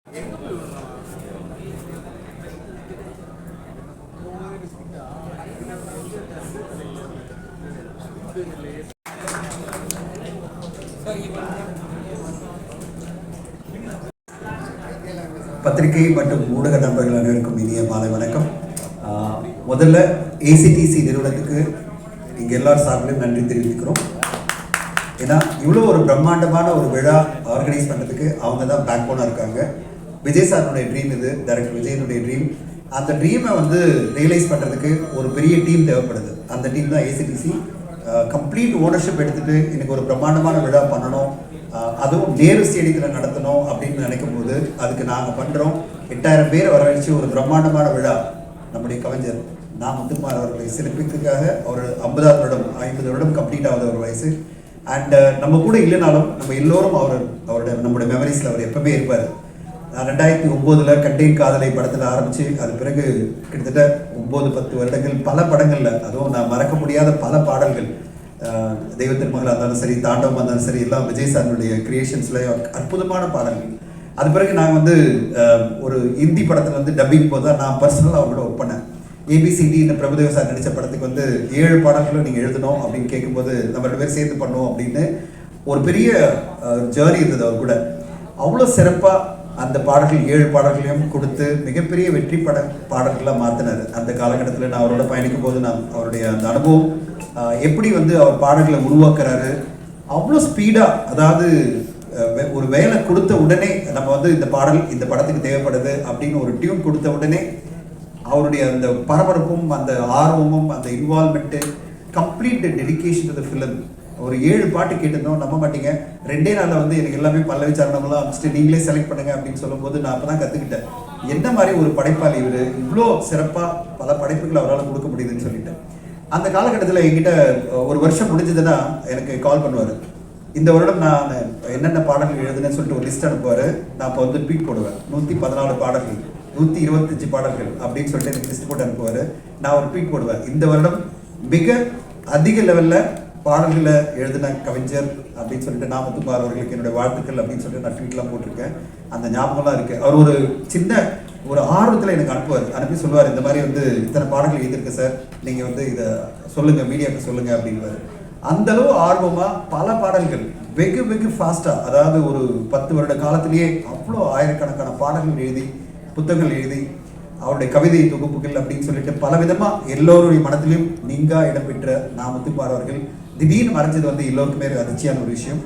பத்திரிகை மற்றும் ஊடக நண்பர்கள் அனைவருக்கும் இனிய மாலை வணக்கம். முதல்ல ஏசிடிசி நிறுவனத்துக்கு இங்கே எல்லாரும் சார்பிலும் நன்றி தெரிவிக்கிறோம். ஏன்னா இவ்வளோ ஒரு பிரம்மாண்டமான ஒரு விழா ஆர்கனைஸ் பண்ணுறதுக்கு அவங்க தான் பேக் போனாக இருக்காங்க. விஜய் சாருடைய ட்ரீம் இது, டைரக்டர் விஜயனுடைய ட்ரீம். அந்த ட்ரீமை வந்து ரியலைஸ் பண்ணுறதுக்கு ஒரு பெரிய டீம் தேவைப்படுது. அந்த டீம் தான் ஏசிடிசி. கம்ப்ளீட் ஓனர்ஷிப் எடுத்துகிட்டு எனக்கு ஒரு பிரம்மாண்டமான விழா பண்ணணும், அதுவும் நேரு ஸ்டேடியத்தில் நடத்தணும் அப்படின்னு நினைக்கும் போது அதுக்கு நாங்கள் பண்ணுறோம். 8000 பேர் வரவழைச்சு ஒரு பிரம்மாண்டமான விழா. நம்முடைய கவிஞர் நா. முத்துக்குமார் அவர்களை சிறப்பிக்கிறதுக்காக ஒரு 50 வருடம் கம்ப்ளீட் ஆகுது ஒரு வயசு. அண்ட் நம்ம கூட இல்லைனாலும் நம்ம எல்லோரும் நம்முடைய மெமரிஸில் அவர் எப்பவுமே இருப்பார். 2009 கண்டெயின் காதலை படத்தில் ஆரம்பித்து அது பிறகு கிட்டத்தட்ட 9-10 வருடங்கள் பல படங்களில், அதுவும் நான் மறக்க முடியாத பல பாடல்கள், தெய்வத்தின் மகளாக இருந்தாலும் சரி, தாண்டவமாக இருந்தாலும் சரி, எல்லாம் விஜய் சாருடைய கிரியேஷன்ஸில் அற்புதமான பாடல்கள். அது பிறகு நான் வந்து ஒரு ஹிந்தி படத்தில் வந்து டப்பிங் போது தான் நான் பர்சனலாக அவங்களோட ஒர்க் பண்ணேன். ஏபிசிடி இந்த பிரபுதேவ சார் நடித்த படத்துக்கு வந்து 7 பாடல்களும் நீங்கள் எழுதணும் அப்படின்னு கேட்கும்போது நம்ம 2 பேர் சேர்த்து பண்ணுவோம் அப்படின்னு ஒரு பெரிய ஜேர்னி இருந்தது. அவர் கூட அவ்வளோ சிறப்பாக அந்த பாடல்கள் 7 பாடல்களையும் கொடுத்து மிகப்பெரிய வெற்றி பாடல்களாக மாற்றினார். அந்த காலகட்டத்தில் நான் அவரோட பயணிக்கும் போது நான் அவருடைய அந்த அனுபவம் எப்படி வந்து அவர் பாடல்களை உருவாக்குறாரு, அவ்வளோ ஸ்பீடாக, அதாவது ஒரு வேலை கொடுத்த உடனே நம்ம வந்து இந்த பாடல் இந்த படத்துக்கு தேவைப்படுது அப்படின்னு ஒரு டியூன் கொடுத்த உடனே அவருடைய அந்த பரபரப்பும் அந்த ஆர்வமும் அந்த involvement, complete dedication to the film. ஒரு 7 பாட்டு கேட்டிருந்தோம், நம்ப மாட்டீங்க. 2 நாளில் வந்து எனக்கு எல்லாமே பல்லவி சரணம்லாம் அமைச்சிட்டு நீங்களே செலக்ட் பண்ணுங்க அப்படின்னு சொல்லும்போது நான் அப்போ தான் கற்றுக்கிட்டேன் என்ன மாதிரி ஒரு படைப்பாளி இவர், இவ்வளோ சிறப்பாக பல படைப்புகளை அவரால் கொடுக்க முடியுதுன்னு சொல்லிட்டேன். அந்த காலகட்டத்தில் என்கிட்ட ஒரு வருஷம் முடிஞ்சதுன்னா எனக்கு கால் பண்ணுவார். இந்த வருடம் நான் என்னென்ன பாடல்கள் எழுதுனேன்னு சொல்லிட்டு ஒரு லிஸ்ட் அனுப்புவார். நான் இப்போ வந்து ட்வீட் போடுவேன், 114 பாடல்கள், 125 பாடல்கள் அப்படின்னு சொல்லிட்டு எனக்கு லிஸ்ட் போட்டு அனுப்புவார். நான் ஒரு ட்வீட் போடுவேன், இந்த வருடம் மிக அதிக லெவலில் பாடல்களை எழுதின கவிஞர் அப்படின்னு சொல்லிட்டு நா. முத்துக்குமார் அவர்களுக்கு என்னுடைய வாழ்த்துக்கள் அப்படின்னு சொல்லிட்டு நான் ட்வீட்லாம் போட்டிருக்கேன். அந்த ஞாபகம்லாம் இருக்குது. அவர் ஒரு சின்ன ஒரு ஆர்வத்தில் எனக்கு அனுப்பி சொல்லுவார், இந்த மாதிரி வந்து இத்தனை பாடல்கள் எழுதியிருக்கு சார், நீங்கள் வந்து இதை சொல்லுங்கள், மீடியாவுக்கு சொல்லுங்கள் அப்படின்வார். அந்தளவு ஆர்வமாக பல பாடல்கள் வெகு ஃபாஸ்ட்டாக, அதாவது ஒரு 10 வருட காலத்திலேயே அவ்வளோ ஆயிரக்கணக்கான பாடல்கள் எழுதி புத்தகங்கள் எழுதி அவருடைய கவிதை தொகுப்புகள் அப்படின்னு சொல்லிட்டு பல விதமாக எல்லோருடைய மனத்திலையும் நீங்கா இடம்பெற்ற நா. முத்துக்குமார் அவர்கள் திடீர்னு மறைஞ்சது வந்து எல்லோருக்குமே அதிர்ச்சியான ஒரு விஷயம்.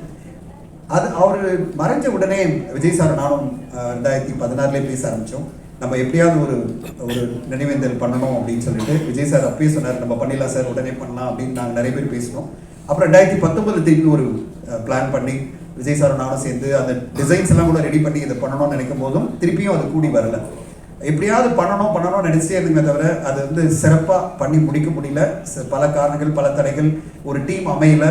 அது அவர் மறைஞ்ச உடனே விஜய் சார் நானும் 2016 பேச ஆரம்பித்தோம். நம்ம எப்படியாவது ஒரு நினைவேந்தல் பண்ணணும் அப்படின்னு சொல்லிட்டு விஜய் சார் அப்பயே சொன்னார், நம்ம பண்ணிடலாம் சார், உடனே பண்ணலாம் அப்படின்னு நாங்கள் நிறைய பேர் பேசினோம். அப்புறம் 2019 திருப்பி ஒரு பிளான் பண்ணி விஜய் சார் நானும் சேர்ந்து அந்த டிசைன்ஸ் எல்லாம் கூட ரெடி பண்ணி இதை பண்ணணும்னு நினைக்கும் போதும் திருப்பியும் அது கூடி வரல. எப்படியாவது பண்ணணும்னு நினைச்சே இருந்துமே தவிர அது வந்து சிறப்பாக பண்ணி முடிக்க முடியல. பல காரணங்கள், பல தடைகள், ஒரு டீம் அமையல.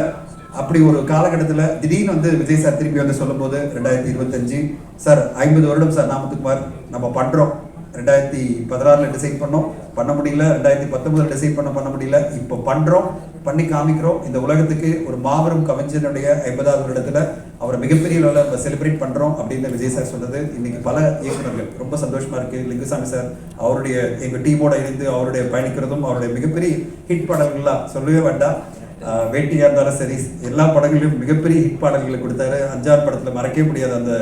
அப்படி ஒரு காலகட்டத்தில் திடீர்னு வந்து விஜய் சார் திருப்பி வந்து சொல்லும்போது 2025 சார் 50 வருடம் சார் நா. முத்துக்குமார் நம்ம பண்ணுறோம். 2016 டிசைட் பண்ணோம், பண்ண முடியல. 2019 டிசைட் பண்ண முடியல. இப்போ பண்ணுறோம், பண்ணி காமிக்கிறோம். இந்த உலகத்துக்கு ஒரு மாபெரும் கவிஞனுடைய 50வது வருடத்தில் அவரை மிகப்பெரிய லெவலில் நம்ம செலிப்ரேட் பண்ணுறோம் அப்படின்னு விஜய் சார் சொன்னது இன்னைக்கு பல இயக்குநர்கள் ரொம்ப சந்தோஷமாக இருக்குது. லிங்குசாமி சார் அவருடைய எங்கள் டீமோட இணைந்து அவருடைய பயணிக்கிறதும் அவருடைய மிகப்பெரிய ஹிட் பாடல்கள்லாம் சொல்லவே வேண்டாம். வேட்டியாக இருந்தாலும் சரி, எல்லா படங்களையும் மிகப்பெரிய ஹிட் பாடல்களை கொடுத்தாரு. 5-6 படத்தில் மறக்கவே முடியாது அந்த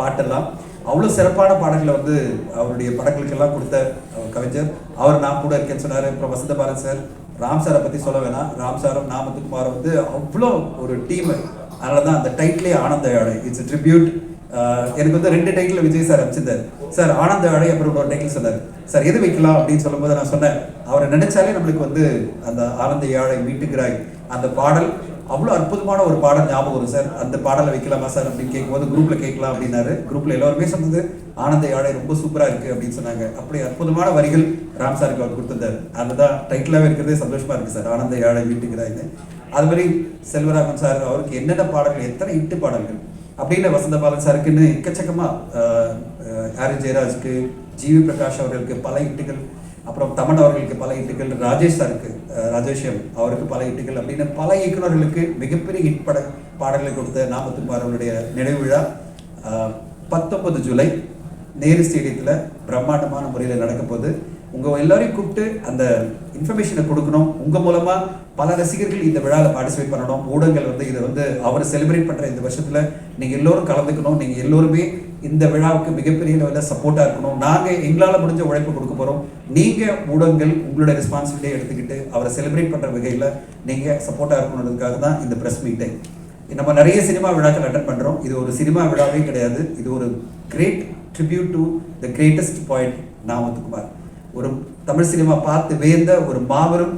பாட்டெல்லாம். அவ்வளோ சிறப்பான பாடல்களை வந்து அவருடைய படங்களுக்கெல்லாம் கொடுத்த கவிஞர் அவர். நான் கூட இருக்கேன்னு சொன்னார். அப்புறம் வசந்த பாலன் சார், ராம் சாரை பற்றி சொல்ல வேணாம். ராம் சாரும் நா. முத்துக்குமாரும் வந்து அவ்வளோ ஒரு டீமு. அதனால தான் அந்த டைட்டிலே ஆனந்த யாழை, இட்ஸ் a tribute. எனக்கு வந்து 2 டைட்டில் விஜய் சார் அமைச்சிருந்தார். சார் ஆனந்த யாழை, அப்புறம் ஒரு டைட்டில் சொன்னார். சார் எது வைக்கலாம் அப்படின்னு சொல்லும்போது நான் சொன்னேன், அவரை நினைச்சாலே நம்மளுக்கு வந்து அந்த ஆனந்த யாழை மீட்டுகிறாய் அந்த பாடல் அவ்வளோ அற்புதமான ஒரு பாடல் ஞாபகம் வரும் சார். அந்த பாடலை வைக்கலாமா சார் அப்படின்னு கேட்கும்போது குரூப்பில் கேட்கலாம் அப்படின்னாரு. குரூப்பில் எல்லாருமே சொன்னது ஆனந்த யாழை ரொம்ப சூப்பராக இருக்குது அப்படின்னு சொன்னாங்க. அப்படி அற்புதமான வரிகள் ராம் சாருக்கு அவர் கொடுத்துருந்தார். அதுதான் டைட்டிலாகவே இருக்கிறதே சந்தோஷமாக இருக்குது சார், ஆனந்த யாழை மீட்டுகிறாய்ன்னு. அது மாதிரி செல்வராகவன் சார் அவருக்கு என்னென்ன பாடல்கள், எத்தனை இட்டு பாடல்கள் அப்படின்னு வசந்த பாலன் சாருக்குன்னு எக்கச்சக்கமாக, ஆர் ஜெயராஜுக்கு, ஜிவி பிரகாஷ் அவர்களுக்கு பல இட்டுகள், அப்புறம் தமன் அவர்களுக்கு பல இட்டுகள், ராஜேஷ் சாருக்கு, ராஜேஷம் அவருக்கு பல இட்டுகள் அப்படின்னு பல இயக்குநர்களுக்கு மிகப்பெரிய ஹிட் பாடல்களை கொடுத்த நா. முத்துக்குமார் அவருடைய நினைவு விழா 19 ஜூலை நேரு ஸ்டேடியத்தில் பிரம்மாண்டமான முறையில் நடக்க போகுது. உங்கள் எல்லாரையும் கூப்பிட்டு அந்த இன்ஃபர்மேஷனை கொடுக்கணும். உங்கள் மூலமாக பல ரசிகர்கள் இந்த விழாவில் பார்ட்டிசிபேட் பண்ணணும். ஊடகங்கள் இதை அவரை செலிப்ரேட் பண்ணுற இந்த வருஷத்தில் நீங்கள் எல்லோரும் கலந்துக்கணும். நீங்கள் எல்லோருமே இந்த விழாவுக்கு மிகப்பெரிய லெவலில் சப்போர்ட்டாக இருக்கணும். நாங்கள் எங்களால் முடிஞ்ச உழைப்பு கொடுக்க போகிறோம். நீங்கள் ஊடகங்கள் உங்களோட ரெஸ்பான்சிபிலிட்டியை எடுத்துக்கிட்டு அவரை செலிப்ரேட் பண்ணுற வகையில் நீங்கள் சப்போர்ட்டாக இருக்கணுன்றதுக்காக தான் இந்த ப்ரெஸ் மீட்டை. நம்ம நிறைய சினிமா விழாக்கள் அட்டன் பண்ணுறோம். இது ஒரு சினிமா விழாவே கிடையாது. இது ஒரு great tribute to the greatest point நான் முத்துக்குமார். ஒரு தமிழ் சினிமா பார்த்து வேந்த ஒரு மாபெரும்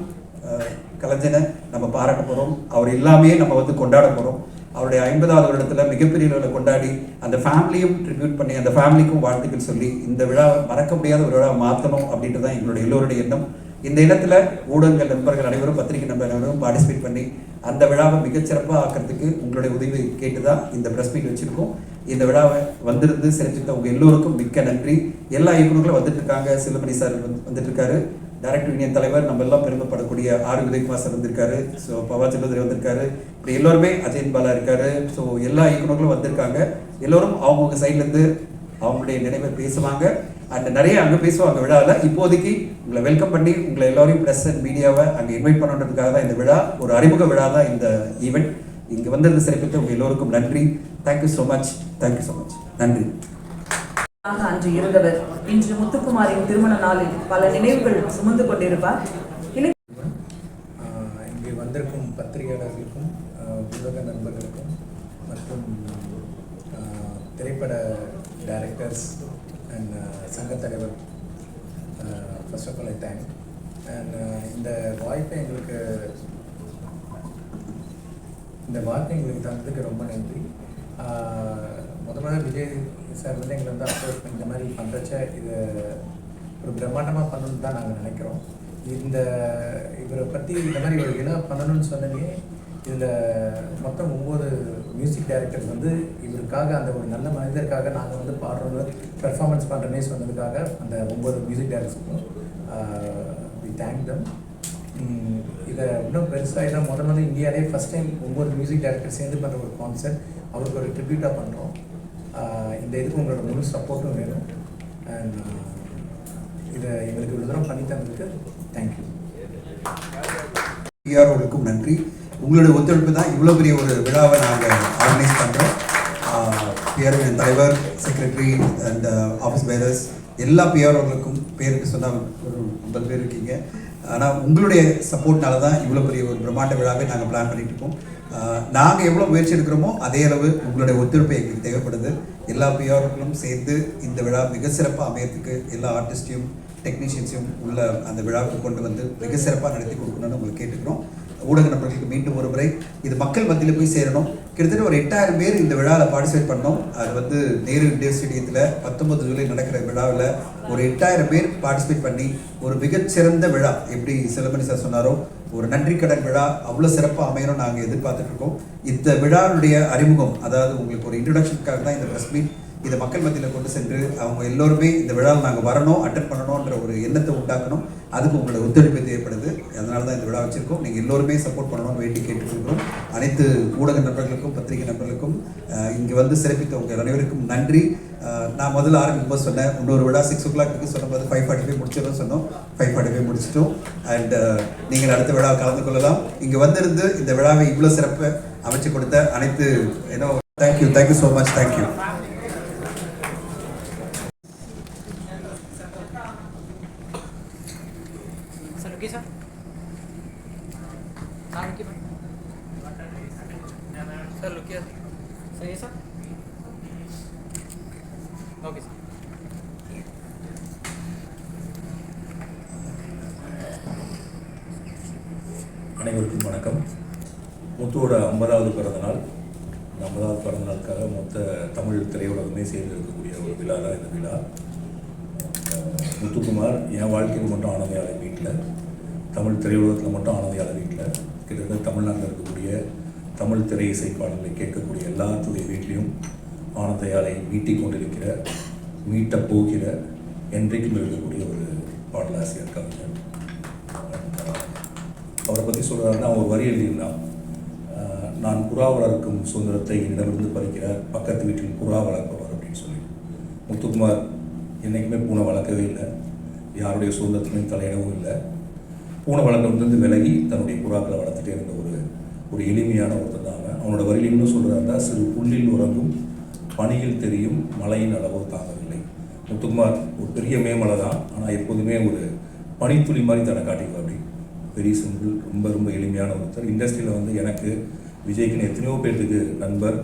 கலைஞனை நம்ம பாராட்ட போகிறோம். அவர் எல்லாமே நம்ம கொண்டாட போகிறோம். அவருடைய 50வது வருடத்தில் மிகப்பெரிய அளவில் கொண்டாடி அந்த ஃபேமிலியும் ட்ரிபியூட் பண்ணி அந்த ஃபேமிலிக்கும் வாழ்த்துக்கள் சொல்லி இந்த விழாவை மறக்க முடியாத ஒரு விழாவை மாற்றணும் அப்படின்ட்டு தான் எங்களுடைய எல்லோருடைய எண்ணம். இந்த இடத்துல ஊடகங்கள் நண்பர்கள் அனைவரும் பத்திரிகை நண்பர்கள் அனைவரும் பார்ட்டிசிபேட் பண்ணி அந்த விழாவை மிகச்சிறப்பாக ஆக்கிறதுக்கு உங்களுடைய உதவி கேட்டு தான் இந்த ப்ரெஸ் மீட் வச்சுருக்கோம். இந்த விழாவை வந்திருந்து சிறப்பித்த உங்கள் எல்லோருக்கும் மிக்க நன்றி. எல்லா இயக்குநர்களும் வந்துட்டு இருக்காங்க. சிலமணி சார் வந்துட்டு இருக்காரு. டைரக்டர் யூனியன் தலைவர் நம்ம எல்லாம் பெருமைப்படக்கூடிய ஆர் உதயகுமார் சார் வந்திருக்காரு. ஸோ பவா செல்வதுரை வந்திருக்காரு. இப்படி எல்லோருமே அஜயன் பாலா இருக்காரு. ஸோ எல்லா இயக்குநர்களும் வந்திருக்காங்க. எல்லோரும் அவங்கவுங்க சைட்லேருந்து அவங்களுடைய நினைவை பேசுவாங்க. அண்ட் நிறைய அங்கே பேசுவாங்க விழாவில். இப்போதைக்கு உங்களை வெல்கம் பண்ணி உங்களை எல்லோரையும் ப்ரெஸ் அண்ட் மீடியாவை அங்கே இன்வைட் பண்ணுறதுக்காக தான் இந்த விழா. ஒரு அறிமுக விழா தான் இந்த ஈவெண்ட். இங்கே வந்திருந்து சிறப்பித்த உங்கள் எல்லோருக்கும் நன்றி. Thank you so much. Thank you so much. நன்றி. அன்று இருந்தவர் இன்று முத்துக்குமாரின் திருமண நாளில் பல நினைவுகள் சுமந்து கொண்டிருப்பார். இங்கே வந்திருக்கும் பத்திரிகையாளர்களுக்கும் ஊடக நண்பர்களுக்கும் மற்றும் திரைப்பட டைரக்டர்ஸ் அண்ட் சங்கத் தலைவர் first of all I thank. And இந்த வாய்ப்பை எங்களுக்கு தந்ததுக்கு ரொம்ப நன்றி. முதல்ல விஜய் சார் எங்களை அப்ரோச் பண்ணி இந்த மாதிரி பண்ணுறச்ச இது ஒரு பிரம்மாண்டமாக பண்ணணுன்னு தான் நாங்கள் நினைக்கிறோம். இவரை பற்றி இந்த மாதிரி ஒரு விழா பண்ணணும்னு சொன்னதே இதில் மொத்தம் 9 மியூசிக் டைரக்டர்ஸ் இவருக்காக அந்த ஒரு நல்ல மனிதருக்காக நாங்கள் பாடுறோம் பெர்ஃபார்மன்ஸ் பண்ணுறேன்னே சொன்னதுக்காக அந்த 9 மியூசிக் டைரக்டர்ஸுக்கும் வி தேங்க் தம். இதை இன்னும் பெருசாக இதான் முதல்ல இந்தியாவிலே ஃபஸ்ட் டைம் 9 மியூசிக் டைரக்டர் சேர்ந்து பண்ணுற ஒரு கான்செர்ட் அவருக்கு ஒரு ட்ரிபியூட்டாக பண்ணுறோம். இந்த இதுக்கு உங்களோட முழு சப்போர்ட்டும் வேணும். அண்ட் இதை எங்களுக்கு இவ்வளோ தூரம் பண்ணி தந்ததுக்கு தேங்க்யூ. பிஆர்ஓவுக்கும் நன்றி. உங்களுடைய ஒத்துழைப்பு தான் இவ்வளோ பெரிய ஒரு விழாவை நாங்கள் ஆர்கனைஸ் பண்ணுறோம். பிஆர்ஓ தலைவர், செக்ரட்டரி அண்ட் ஆஃபீஸ் பேரர்ஸ் எல்லா பிஆர்ஓகளுக்கும் பேருக்கு சொன்னால் ஒரு 50 பேர் இருக்கீங்க. ஆனால் உங்களுடைய சப்போர்ட்னால தான் இவ்வளோ பெரிய ஒரு பிரம்மாண்ட விழாவை நாங்கள் பிளான் பண்ணிட்டு இருக்கோம். நாங்கள் எவ்வளோ முயற்சி எடுக்கிறோமோ அதே அளவு உங்களுடைய ஒத்துழைப்பு எங்களுக்கு தேவைப்படுது. எல்லா பிஆர்களும் சேர்ந்து இந்த விழா மிக சிறப்பாக அமையறதுக்கு எல்லா ஆர்டிஸ்டையும் டெக்னீஷியன்ஸையும் உள்ள அந்த விழாவுக்கு கொண்டு வந்து மிக சிறப்பாக நடத்தி கொடுக்கணும்னு உங்களுக்கு கேட்டுக்கிறோம். ஊடக நண்பர்களுக்கு மீண்டும் ஒரு முறை இது மக்கள் மத்தியில் போய் சேரணும். கிட்டத்தட்ட ஒரு 8000 பேர் இந்த விழாவில் பார்ட்டிசிபேட் பண்ணோம். அது நேரு இண்டோர் ஸ்டேடியத்தில் 19 ஜூலை நடக்கிற விழாவில் ஒரு 8000 பேர் பார்ட்டிசிபேட் பண்ணி ஒரு மிகச்சிறந்த விழா, எப்படி செல்வமணி சார் சொன்னாரோ ஒரு நன்றி கடன் விழா அவ்வளோ சிறப்பாக அமையணும் நாங்கள் எதிர்பார்த்துட்ருக்கோம். இந்த விழாவுடைய அறிமுகம், அதாவது உங்களுக்கு ஒரு இன்ட்ரடக்ஷனுக்காக தான் இந்த ப்ரெஸ் மீட். இதை மக்கள் மத்தியில் கொண்டு சென்று அவங்க எல்லோருமே இந்த விழாவில் நாங்கள் வரணும், அட்டன் பண்ணணுன்ற ஒரு எண்ணத்தை உண்டாக்கணும். அதுக்கு உங்களோட ஒத்துழைப்பு தேவைப்படுது. அதனால தான் இந்த விழா வச்சுருக்கோம். நீங்கள் எல்லோருமே சப்போர்ட் பண்ணணும்னு வேண்டி கேட்டுக்கொள்கிறோம். அனைத்து ஊடக நண்பர்களுக்கும் பத்திரிகை நண்பர்களுக்கும் இங்கே சிறப்பித்த உங்கள் அனைவருக்கும் நன்றி. நான் முதல்ல ஆரம்பிக்கும்போது சொன்னேன், இன்னொரு விழா 6 o'clock சொன்னபோது 5:45 முடிச்சிடணும்னு சொன்னோம். 5:45 முடிச்சிட்டோம். அண்ட் நீங்கள் அடுத்த விழாவை கலந்து கொள்ளலாம். இங்கே வந்திருந்து இந்த விழாவை இவ்வளோ சிறப்பை அமைச்சு கொடுத்த அனைத்து thank you so much. Thank you. Sir लुकिए सही है सर ओके सर அனைவருக்கும் வணக்கம். முத்துவோட 50வது பிறந்தநாள். இந்த 50வது பிறந்தநாளுக்காக மொத்த தமிழ் திரையுலகமே சேர்ந்து இருக்கக்கூடிய ஒரு விழா தான் இந்த விழா. முத்துக்குமார் என் வாழ்க்கையில் மட்டும் ஆனந்தையாளை வீட்டில், தமிழ் திரையுலகத்தில் மட்டும் ஆனந்தையாளை வீட்டில், கிட்டத்தட்ட தமிழ்நாட்டில் இருக்கக்கூடிய தமிழ் திரை இசை பாடல்களை கேட்கக்கூடிய எல்லாத்துடைய வீட்லேயும் ஆனந்தையாளை மீட்டிக் கொண்டிருக்கிற, மீட்டப் போகிற, என்றைக்கும் இருக்கக்கூடிய ஒரு பாடலாசிரியர் கவிஞர். அவரை பற்றி சொல்கிறாருன்னா ஒரு வரி எழுதியிருந்தான், நான் புறா வளர்க்கும் சுதந்திரத்தை என்னிடமிருந்து பறிக்கிறார், பக்கத்து வீட்டில் புறா வளர்ப்பவர் அப்படின்னு சொல்லி. முத்துக்குமார் என்றைக்குமே பூனை வளர்க்கவே இல்லை, யாருடைய சுதந்திரத்திலையும் தலையிடவும் இல்லை. பூனை வளர்க்கறதுலேருந்து விலகி தன்னுடைய புறாக்களை வளர்த்துட்டே இருந்த ஒரு எளிமையான ஒருத்தர் தான் அவன். அவனோட வரியில் இன்னும் சொல்கிறாருந்தா, சிறு புல்லில் உறங்கும் பனியில் தெரியும் மழையின் அளவோ தாங்கவில்லை. முத்துக்குமார் ஒரு பெரிய மேமலை தான், ஆனால் எப்போதுமே ஒரு பனித்துளி மாதிரி தன்னை காட்டிக்குவா. அப்படி வெரி சிம்பிள், ரொம்ப ரொம்ப எளிமையான ஒருத்தர். இண்டஸ்ட்ரியில் வந்து எனக்கு விஜய்க்குன்னு எத்தனையோ பேர்த்துக்கு நண்பர்,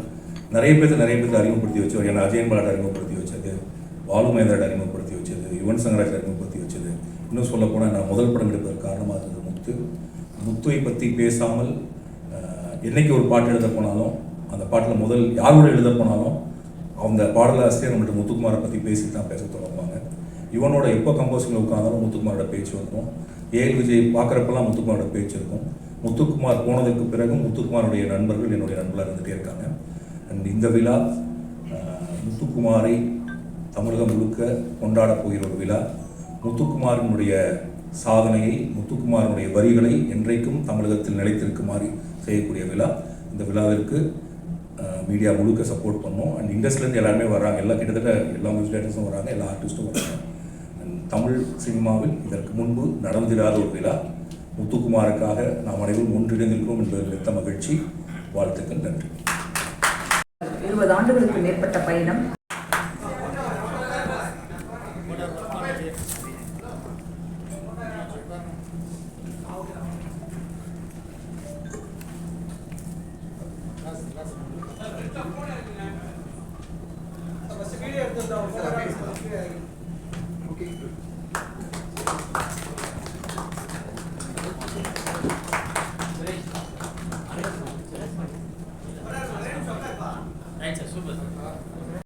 நிறைய பேர்த்து அறிமுகப்படுத்தி வச்சவர். ஏன்னா அஜயன் பாலாட்ட அறிமுகப்படுத்தி வச்சது, வாலு மகேந்திராட்ட அறிமுகப்படுத்தி வச்சது, யுவன் சங்கராஜ் அறிமுகப்படுத்தி வச்சது. இன்னும் சொல்ல போனால் நான் முதல் படம் எடுப்பதற்கு காரணமாக இருந்தது முத்துவை பற்றி பேசாமல் என்றைக்கு ஒரு பாட்டு எழுத போனாலும், அந்த பாட்டில் முதல் யாரோட எழுத போனாலும் அந்த பாடலாசிரியர் நம்மள்ட்ட முத்துக்குமாரை பற்றி பேசி தான் பேச தொடங்குவாங்க. இவனோட எப்போ கம்போசிங்கில் உட்காந்தாலும் முத்துக்குமாரோட பேச்சு வந்துடும். ஏஎல் விஜய் பார்க்குறப்பெல்லாம் முத்துக்குமாரோட பேச்சு இருக்கும். முத்துக்குமார் போனதுக்கு பிறகும் முத்துக்குமாருடைய நண்பர்கள் என்னுடைய நண்பர்களாக இருந்துகிட்டே இருக்காங்க. அண்ட் இந்த விழா முத்துக்குமாரை தமிழகம் முழுக்க கொண்டாடப் போகிற ஒரு விழா. முத்துக்குமாரினுடைய சாதனையை, முத்துக்குமாரனுடைய வரிகளை என்றைக்கும் தமிழகத்தில் நிலைத்திருக்குமாறு செய்யக்கூடிய விழா. இந்த விழாவிற்கு மீடியா முழுக்க சப்போர்ட் பண்ணோம். அண்ட் இண்டஸ்ட்ரியிலேருந்து எல்லாருமே வராங்க, கிட்டத்தட்ட எல்லா மியூசிக் டைரக்டர்ஸும் வராங்க, எல்லா ஆர்டிஸ்ட்டும் வராங்க. அண்ட் தமிழ் சினிமாவில் இதற்கு முன்பு நடந்திராத ஒரு விழா. முத்துக்குமாருக்காக நாம் அனைவரும் ஒன்றிணைந்திருக்கிறோம் என்பதில் மிக்க மகிழ்ச்சி. வாழ்த்துக்கள், நன்றி. 20 ஆண்டுகளுக்கு மேற்பட்ட பயணம். Right, sir. Super.